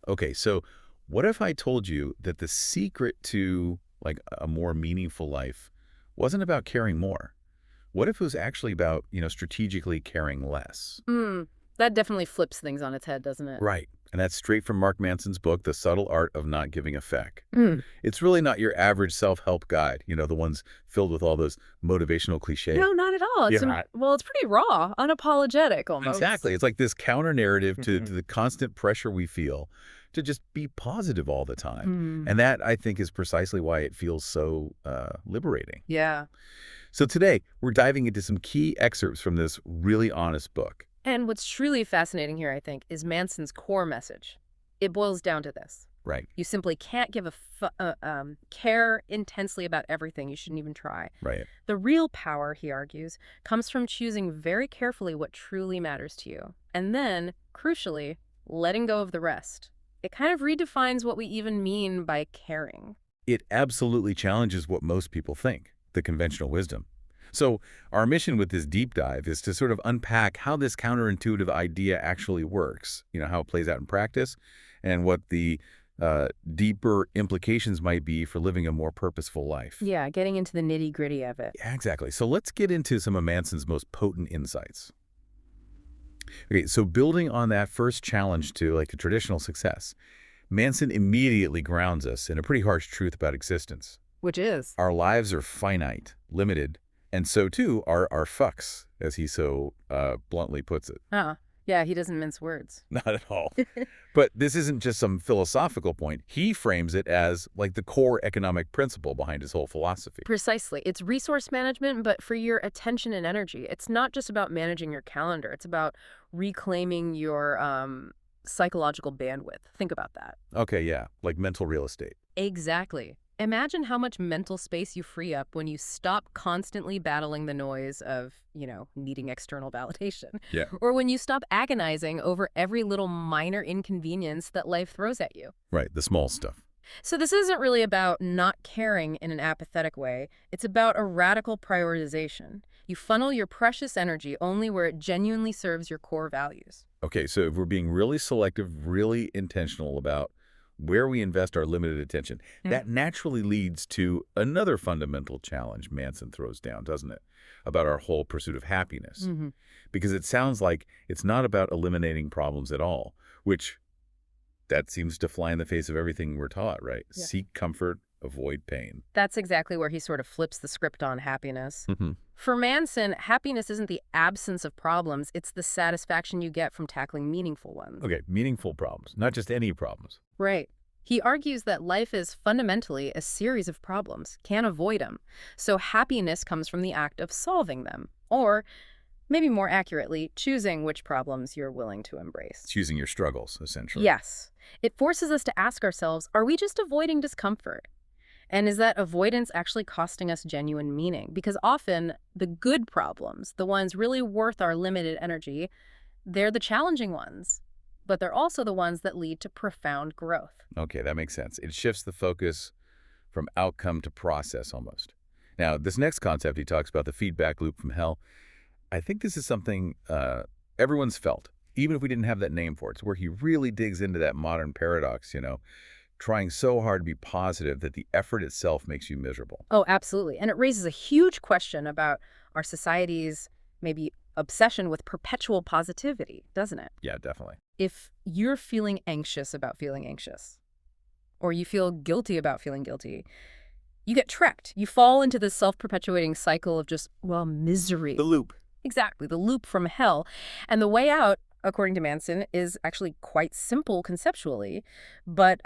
Okay, so what if I told you that the secret to like a more meaningful life wasn't about caring more? What if it was actually about, strategically caring less? Hmm, that definitely flips things on its head, doesn't it? Right. And that's straight from Mark Manson's book, The Subtle Art of Not Giving a Feck. Mm. It's really not your average self-help guide, the ones filled with all those motivational cliches. No, not at all. Yeah, Well, it's pretty raw, unapologetic almost. exactly. It's like this counter narrative to Mhm. the constant pressure we feel to just be positive all the time. Hmm. And that, I think, is precisely why it feels so liberating. Yeah. So today, we're diving into some key excerpts from this really honest book. And what's truly fascinating here, I think, is Manson's core message. It boils down to this. Right, You simply can't care intensely about everything. You shouldn't even try. right. The real power, he argues, comes from choosing very carefully what truly matters to you. And then, crucially, letting go of the rest. It kind of redefines what we even mean by caring. It absolutely challenges what most people think, the conventional wisdom. So our mission with this deep dive is to sort of unpack how this counterintuitive idea actually works, how it plays out in practice, and what the deeper implications might be for living a more purposeful life. Yeah, getting into the nitty-gritty of it. Yeah, exactly. So let's get into some of Manson's most potent insights. Okay, so building on that first challenge to like a traditional success, Manson immediately grounds us in a pretty harsh truth about existence. Which is? Our lives are finite, limited, and so too are our fucks, as he so bluntly puts it. Yeah, he doesn't mince words. Not at all. But this isn't just some philosophical point. He frames it as like the core economic principle behind his whole philosophy. Precisely. It's resource management, but for your attention and energy. It's not just about managing your calendar. It's about reclaiming your psychological bandwidth. Think about that. Okay, yeah, like mental real estate. Exactly. Imagine how much mental space you free up when you stop constantly battling the noise of, needing external validation. Yeah. Or when you stop agonizing over every little minor inconvenience that life throws at you. Right, the small stuff. So this isn't really about not caring in an apathetic way. It's about a radical prioritization. You funnel your precious energy only where it genuinely serves your core values. Okay, so if we're being really selective, really intentional about where we invest our limited attention, that naturally leads to another fundamental challenge Manson throws down, doesn't it? About our whole pursuit of happiness. Mm-hmm. Because it sounds like it's not about eliminating problems at all, which that seems to fly in the face of everything we're taught, right? Yeah. Seek comfort, avoid pain. That's exactly where he sort of flips the script on happiness. Mm-hmm. For Manson, happiness isn't the absence of problems, it's the satisfaction you get from tackling meaningful ones. Okay, meaningful problems, not just any problems. Right. He argues that life is fundamentally a series of problems, can't avoid them. So happiness comes from the act of solving them, or maybe more accurately, choosing which problems you're willing to embrace. Choosing your struggles, essentially. Yes. It forces us to ask ourselves, are we just avoiding discomfort? And is that avoidance actually costing us genuine meaning? Because often the good problems, the ones really worth our limited energy, they're the challenging ones, but they're also the ones that lead to profound growth. Okay, that makes sense. It shifts the focus from outcome to process almost. Now, this next concept he talks about, the feedback loop from hell, I think this is something everyone's felt, even if we didn't have that name for it. It's where he really digs into that modern paradox, trying so hard to be positive that the effort itself makes you miserable. Oh, absolutely. And it raises a huge question about our society's maybe obsession with perpetual positivity, doesn't it? Yeah, definitely. If you're feeling anxious about feeling anxious, or you feel guilty about feeling guilty, you get trapped. You fall into this self-perpetuating cycle of just, misery. The loop. Exactly, the loop from hell. And the way out, according to Manson, is actually quite simple conceptually, but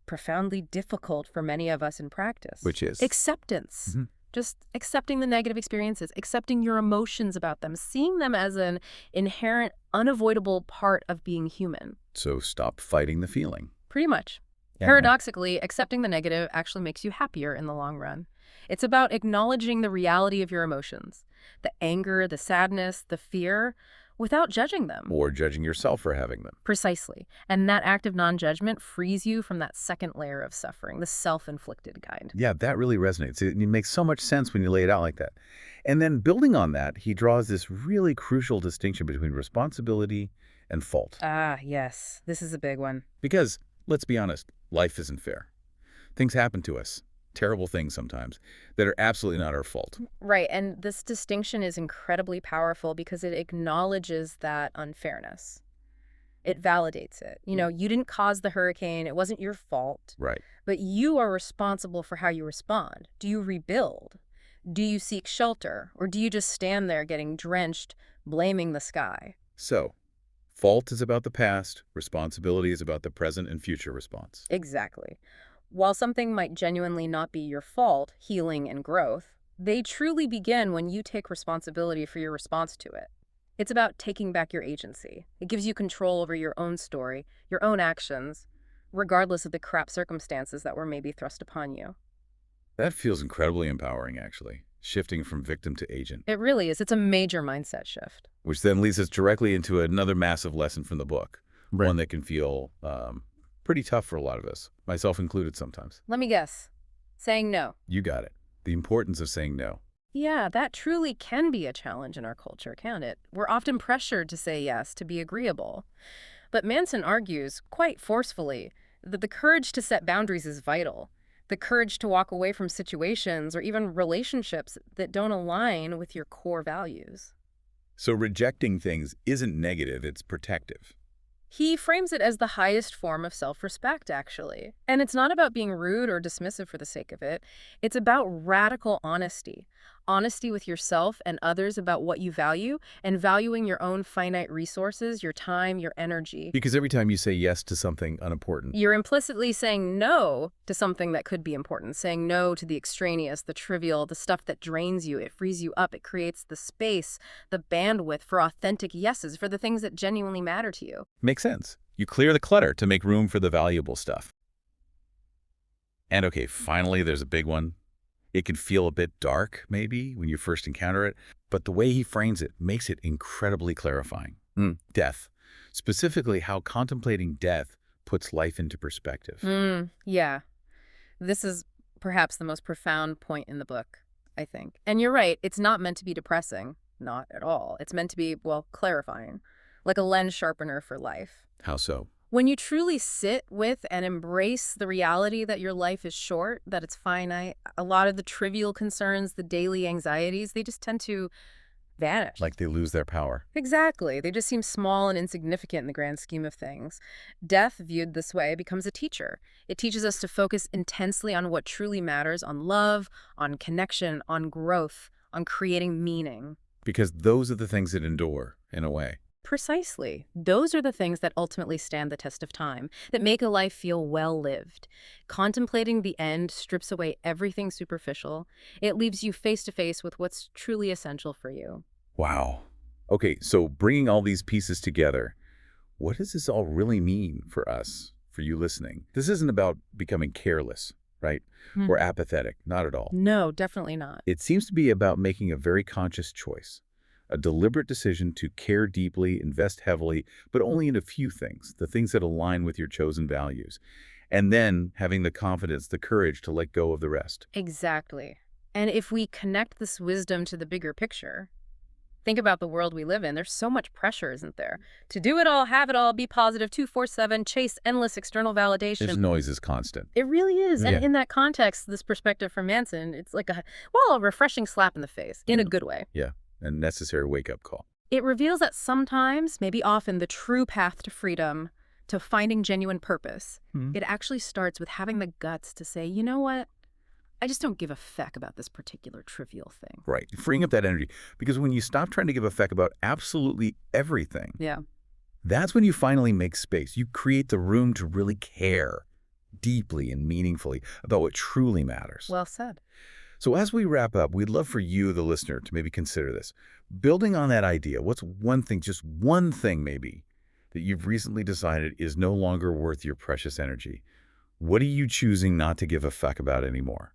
profoundly difficult for many of us in practice. Which is? Acceptance. Mm-hmm. Just accepting the negative experiences, accepting your emotions about them, seeing them as an inherent, unavoidable part of being human. So stop fighting the feeling. Pretty much. Yeah. Paradoxically, accepting the negative actually makes you happier in the long run. It's about acknowledging the reality of your emotions, the anger, the sadness, the fear, without judging them. Or judging yourself for having them. Precisely. And that act of non-judgment frees you from that second layer of suffering, the self-inflicted kind. Yeah, that really resonates. It makes so much sense when you lay it out like that. And then building on that, he draws this really crucial distinction between responsibility and fault. Ah, yes. This is a big one. Because Let's be honest, life isn't fair. Things happen to us, terrible things sometimes, that are absolutely not our fault. Right, and this distinction is incredibly powerful because it acknowledges that unfairness. It validates it. You didn't cause the hurricane, it wasn't your fault, Right. but you are responsible for how you respond. Do you rebuild? Do you seek shelter? Or do you just stand there getting drenched, blaming the sky? So, fault is about the past, responsibility is about the present and future response. Exactly. While something might genuinely not be your fault, healing and growth, they truly begin when you take responsibility for your response to it. It's about taking back your agency. It gives you control over your own story, your own actions, regardless of the crap circumstances that were maybe thrust upon you. That feels incredibly empowering, actually, shifting from victim to agent. It really is. It's a major mindset shift. Which then leads us directly into another massive lesson from the book, Right. one that can feel pretty tough for a lot of us, myself included sometimes. Let me guess. Saying no. You got it. The importance of saying no. Yeah, that truly can be a challenge in our culture, can't it? We're often pressured to say yes to be agreeable. But Manson argues, quite forcefully, that the courage to set boundaries is vital. The courage to walk away from situations or even relationships that don't align with your core values. So rejecting things isn't negative, it's protective. He frames it as the highest form of self-respect, actually. And it's not about being rude or dismissive for the sake of it. It's about radical honesty. Honesty with yourself and others about what you value, and valuing your own finite resources, your time, your energy. Because every time you say yes to something unimportant, You're implicitly saying no to something that could be important, saying no to the extraneous, the trivial, the stuff that drains you. It frees you up. It creates the space, the bandwidth for authentic yeses, for the things that genuinely matter to you. makes sense. You clear the clutter to make room for the valuable stuff. And okay, finally, there's a big one. It can feel a bit dark, maybe, when you first encounter it, but the way he frames it makes it incredibly clarifying. Death. Specifically, how contemplating death puts life into perspective. Yeah. This is perhaps the most profound point in the book, I think. And you're right, it's not meant to be depressing. Not at all. It's meant to be, well, clarifying, like a lens sharpener for life. How so? When you truly sit with and embrace the reality that your life is short, that it's finite, a lot of the trivial concerns, the daily anxieties, they just tend to vanish. Like they lose their power. Exactly. They just seem small and insignificant in the grand scheme of things. Death, viewed this way, becomes a teacher. It teaches us to focus intensely on what truly matters, on love, on connection, on growth, on creating meaning. Because those are the things that endure, in a way. Precisely. Those are the things that ultimately stand the test of time, that make a life feel well-lived. Contemplating the end strips away everything superficial. It leaves you face to face with what's truly essential for you. Wow. Okay, so bringing all these pieces together, what does this all really mean for us, for you listening? This isn't about becoming careless, right? Or apathetic, not at all. No, definitely not. It seems to be about making a very conscious choice, a deliberate decision to care deeply, invest heavily, but only in a few things, the things that align with your chosen values, and then having the confidence, the courage to let go of the rest. Exactly. And if we connect this wisdom to the bigger picture, think about the world we live in. There's so much pressure, isn't there? To do it all, have it all, be positive, 24/7, chase endless external validation. This noise is constant. It really is. Yeah. And in that context, this perspective from Manson, it's like a refreshing slap in the face, in a good way. Yeah, a necessary wake-up call. It reveals that sometimes, maybe often, the true path to freedom, to finding genuine purpose, it actually starts with having the guts to say, you know what? I just don't give a feck about this particular trivial thing. Right, freeing up that energy. Because when you stop trying to give a feck about absolutely everything, Yeah. that's when you finally make space. You create the room to really care deeply and meaningfully about what truly matters. Well said. So as we wrap up, we'd love for you, the listener, to maybe consider this. Building on that idea, what's one thing, just one thing maybe, that you've recently decided is no longer worth your precious energy? What are you choosing not to give a fuck about anymore?